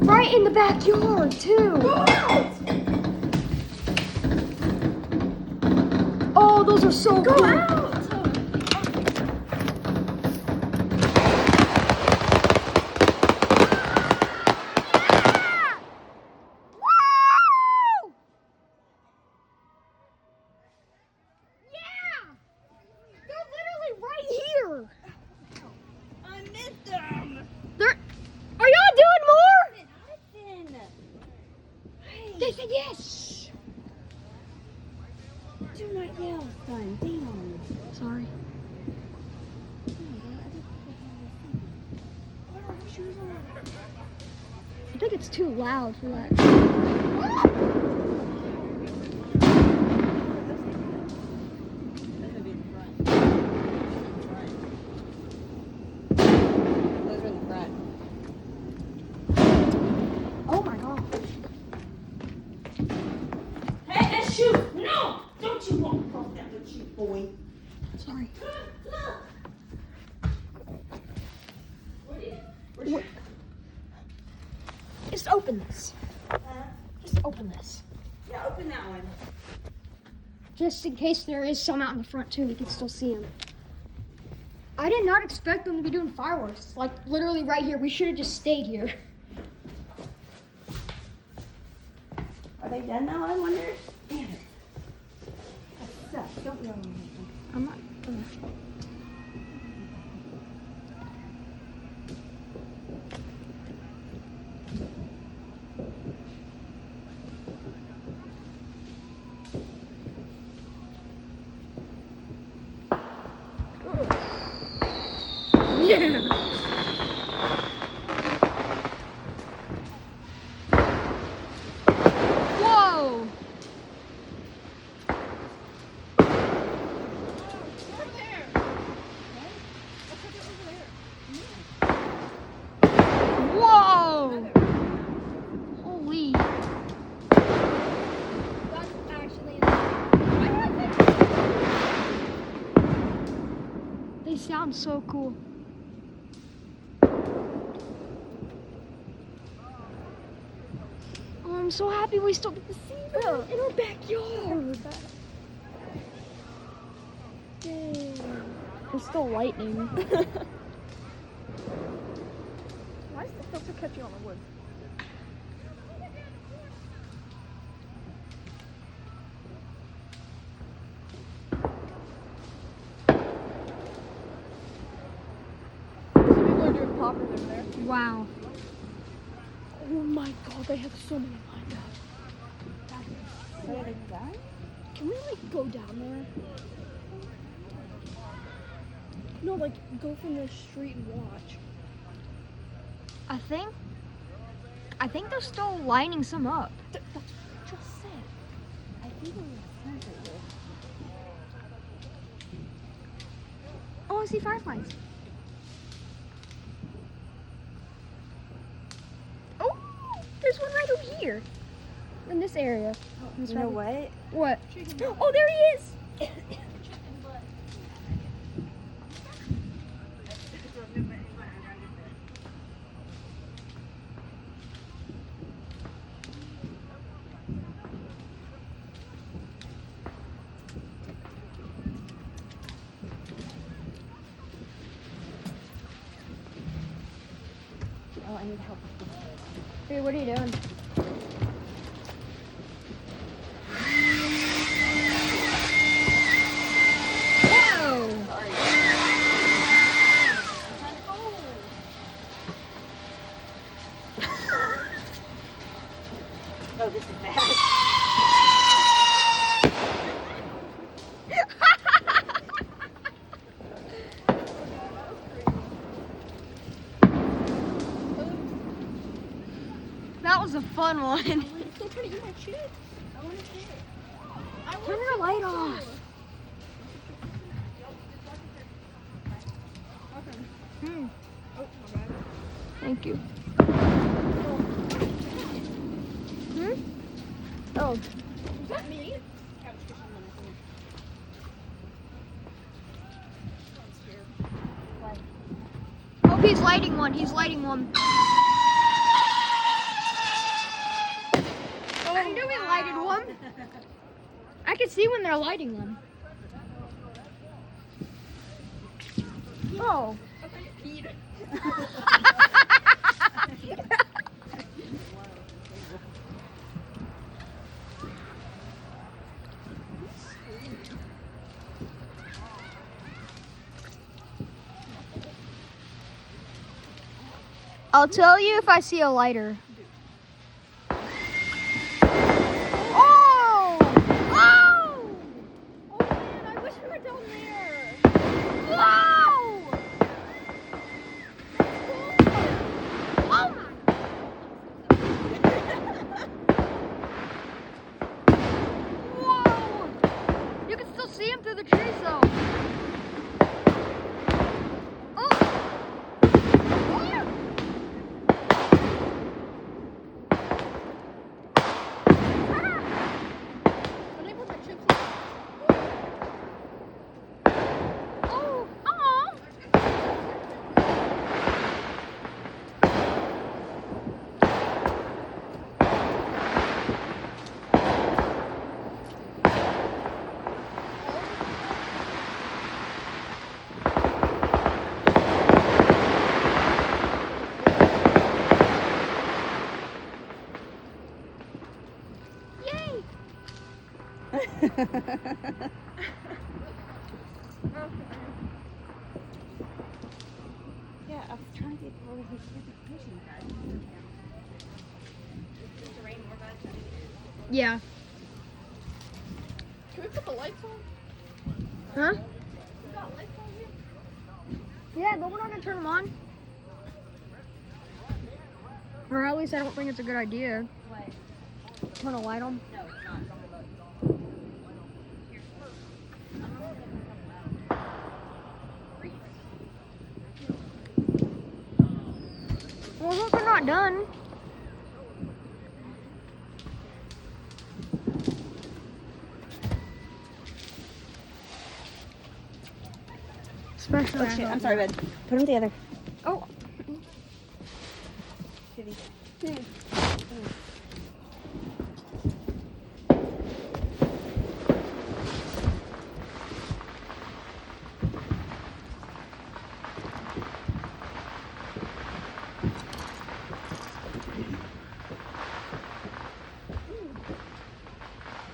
right in the backyard, too. Go out! Oh, those are so Go cool. out! Woo! Yeah! They're literally right here. I missed them! They're... Are y'all doing more? Hudson! They said yes. Do my nails done. Damn. Sorry. I think it's too loud for that. Those are in the front. Oh my god. Hey, that shoe! No! Don't you walk across that little shoe, boy. Sorry. Look! What? Just open this. Just open this. Yeah, open that one. Just in case there is some out in the front too, we can still see them. I did not expect them to be doing fireworks. Like literally right here. We should have just stayed here. Are they done now, I wonder? Damn it. That sucks. Don't yell at me. I'm not gonna. Yeah. Whoa. Whoa. Holy. That's actually They sound so cool. Oh, I'm so happy we still get to see them in our backyard. Yay. It's still lightning. Why is the filter catching on the wood? People are doing poppers over there. Wow. Oh my god, they have so many lined up. Are they done? Can we like go down there? No, like go from the street and watch. I think they're still lining some up. That's what I just said. I think it was sensitive. Oh, I see fireflies. Oh, there's one right over here. In this area. You know what? What? Oh, there he is. Oh, I need help. Hey, what are you doing? Whoa! Sorry. Oh, this is bad. That was a fun one. Still trying to eat my chips. I want to see it. Turn your light off. Hmm. Oh, my bad. Thank you. Hmm? Oh. Is that me? Oh, he's lighting one. He's lighting one. I knew we lighted one. I can see when they're lighting them. Oh. I'll tell you if I see a lighter. Oh! Oh! Oh man, I wish we were down there. Whoa! Oh my! Whoa! You can still see him through the trees though. Oh! Oh! Can I put my chips in? Oh! Aw! Yay! Yeah, I was trying to get all of his certification cards. Yeah. Can we put the lights on? Huh? We got lights on here? Yeah, but we're not gonna turn them on. Or at least I don't think it's a good idea. What? Turn a light on. No, it's not. Well, look, we're not done. Especially. Oh shit, I'm sorry, bud. Put them together. Oh. Shitty.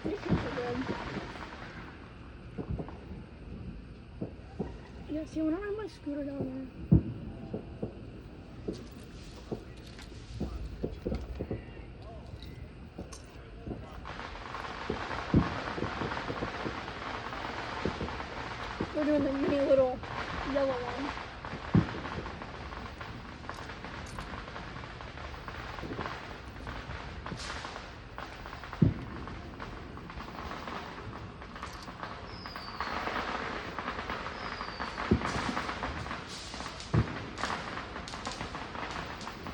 These chips are good. Yeah, see, when I ride my scooter down there. We're doing the mini little yellow one.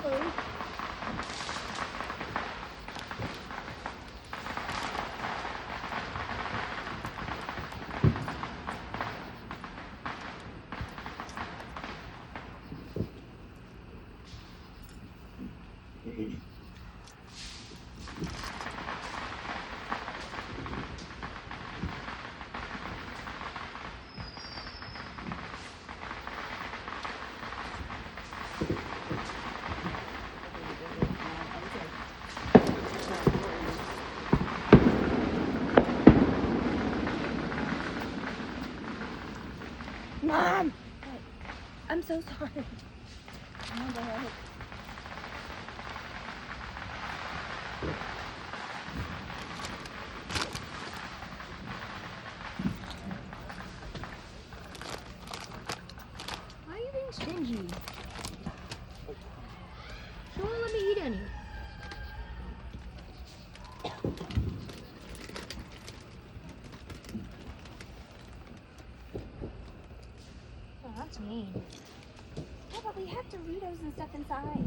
Oh. Mom! I'm so sorry. Oh, the heck. Why are you being stingy? She won't let me eat any. Oh, that's mean. Yeah, but we have Doritos and stuff inside.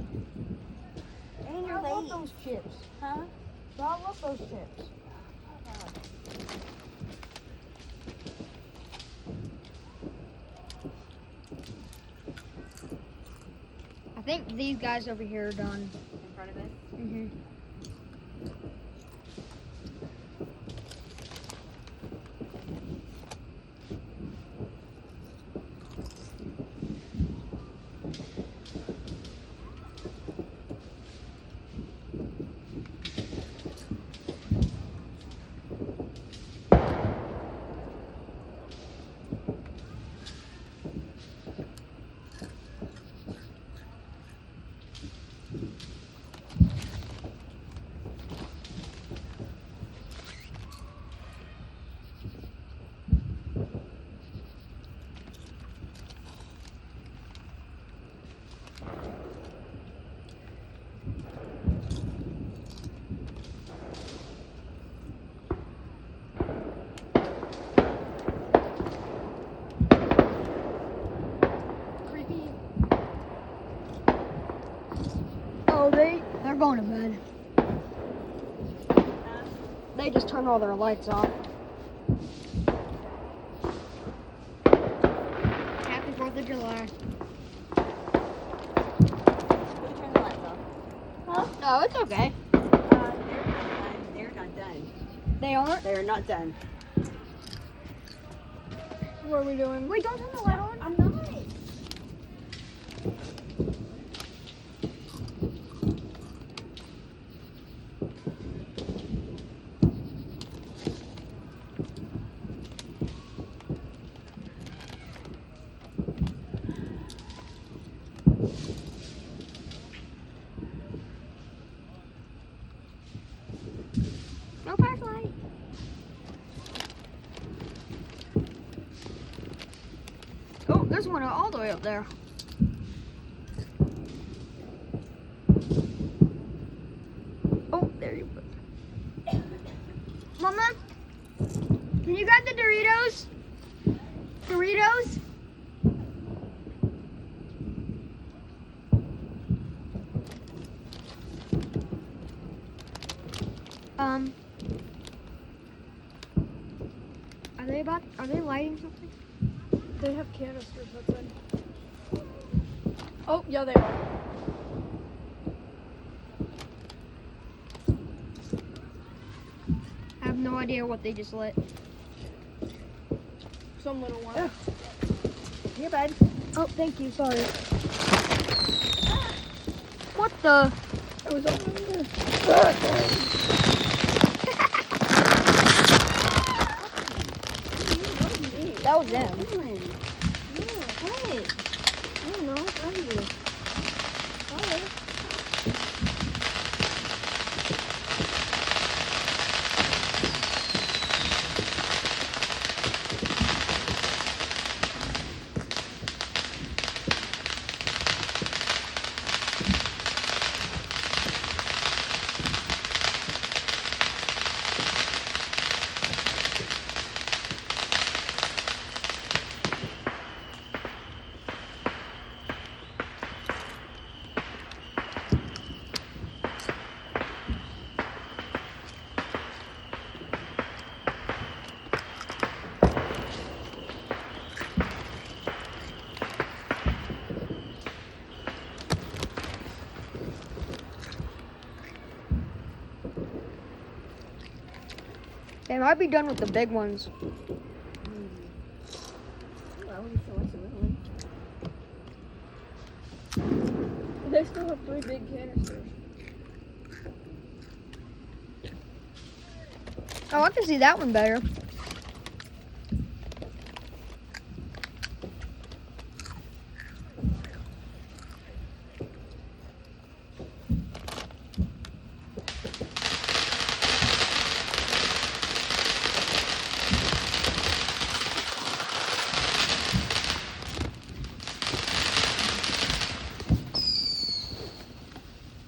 And you're I love late. those chips. Huh? I love those chips. I think these guys over here are done. In front of us. Mm-hmm. Creepy. Oh, they're going to bed. They just turned all their lights off. Happy 4th of July. Who turned the lights off? Huh? No, it's okay. They're not done. They aren't? They're not done. What are we doing? Wait, don't turn the light on. I'm not. No flashlight. Oh, there's one all the way up there. Oh, there you go. Mama, can you grab the Doritos? Doritos? Are they lighting something? They have canisters outside. Oh, yeah, they are. I have no idea what they just lit. Some little one. Ugh. Here, bud. Oh, thank you, sorry. What the? It was over there. That was them. What? I don't know. Where are you? They might be done with the big ones. Well, we still want some little one. They still have 3 big canisters. Oh, I can see that one better.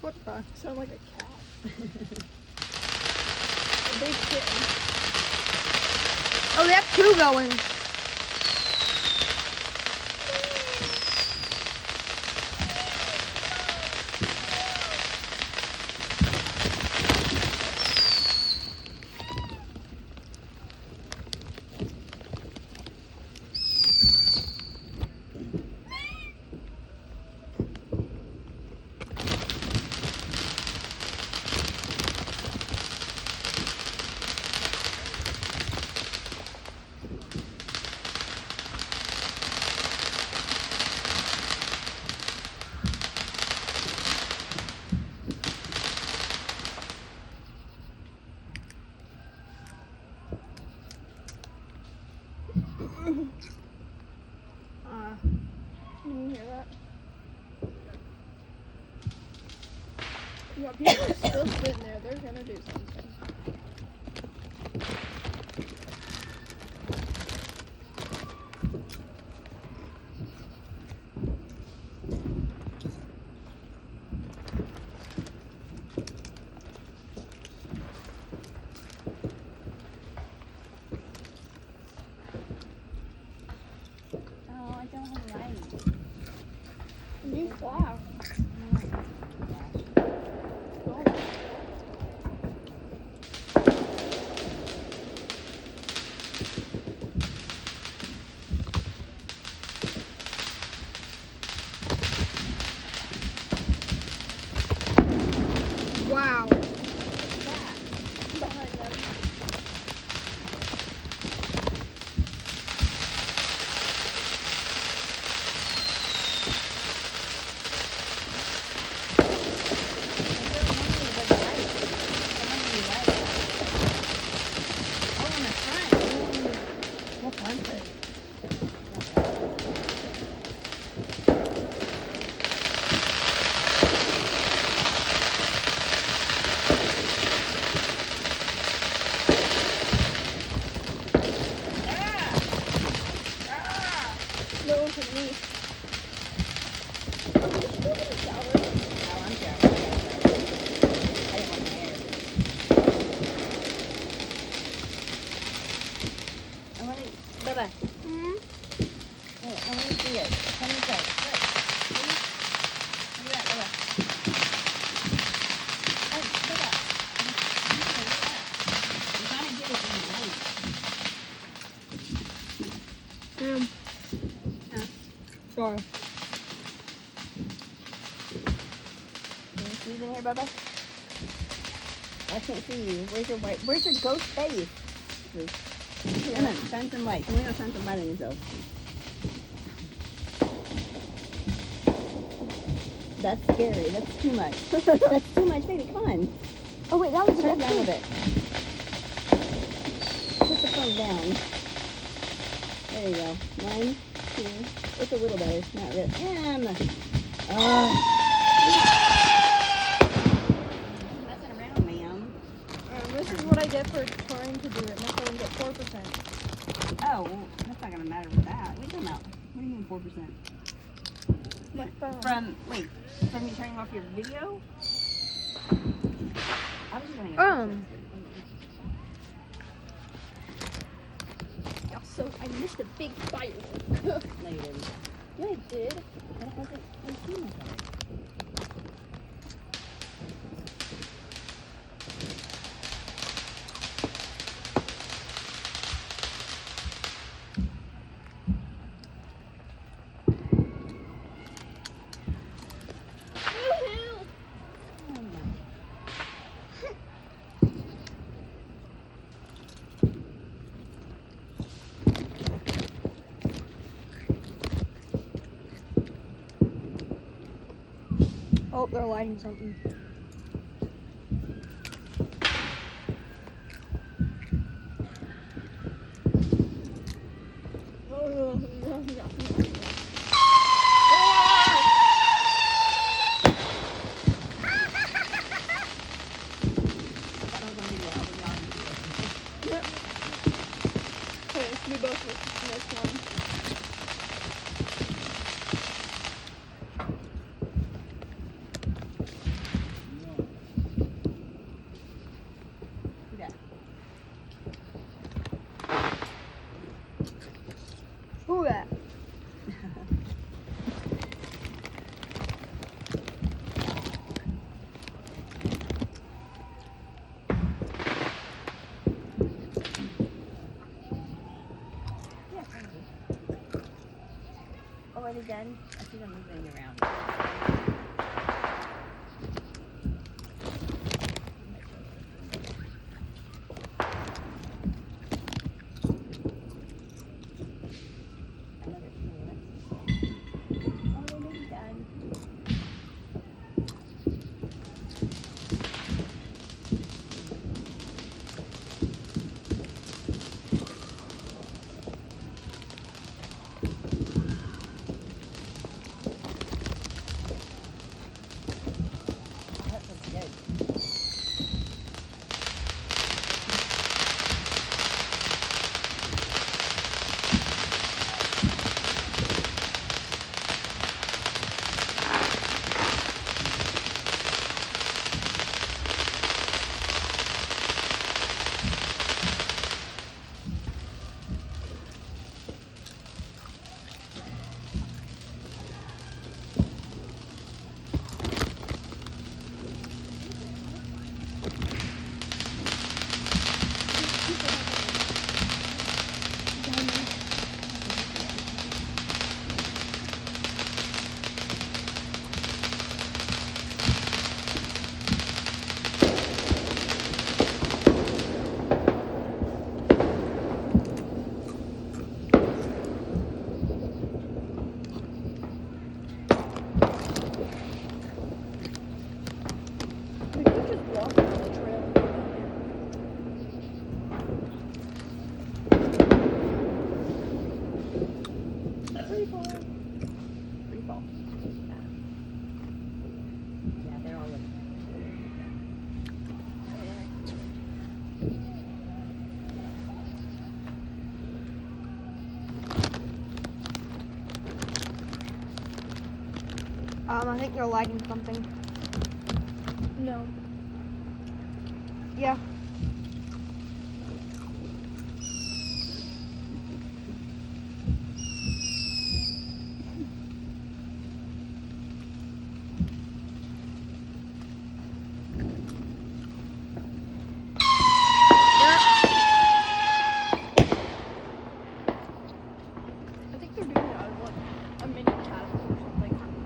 What the? Sound like a cat. A big kitten. Oh, they have 2 going. Yeah, people are still sitting there. They're gonna do something. Oh, I don't have light. New flash. Wow. Behind them. No one can leave. Oh, you should go in the shower. Bubba, Hmm? let me see it. Let me check. Look. Look at that, Bubba. Oh, Bubba. I'm trying to get it in the light. Sorry. Can you see it in here, Bubba? I can't see you. Where's your ghost face? Come on, shine some light. Come on, shine some light on yourself. That's scary. That's too much. That's too much, baby. Come on. Oh wait, that was Turn a it down a bit. Put the phone down. There you go. 1, 2. It's a little better. Not really. Messing around, ma'am. This is what I get for trying to do it. My phone get 4%. Oh, well, that's not gonna matter with that. What are you talking about? What do you mean 4%? My phone. From you turning off your video? I was just doing it. So I missed a big firework. No, you didn't. Yeah, I did. That wasn't 18 of them. Oh, they're lighting something. Okay, we both missed the next one. Who that? Already done? I see them moving around. Already done. I think they're lighting something. No. Yeah. I think they're doing it out of like a mini catapult or something.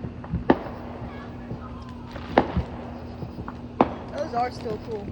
Those are still cool.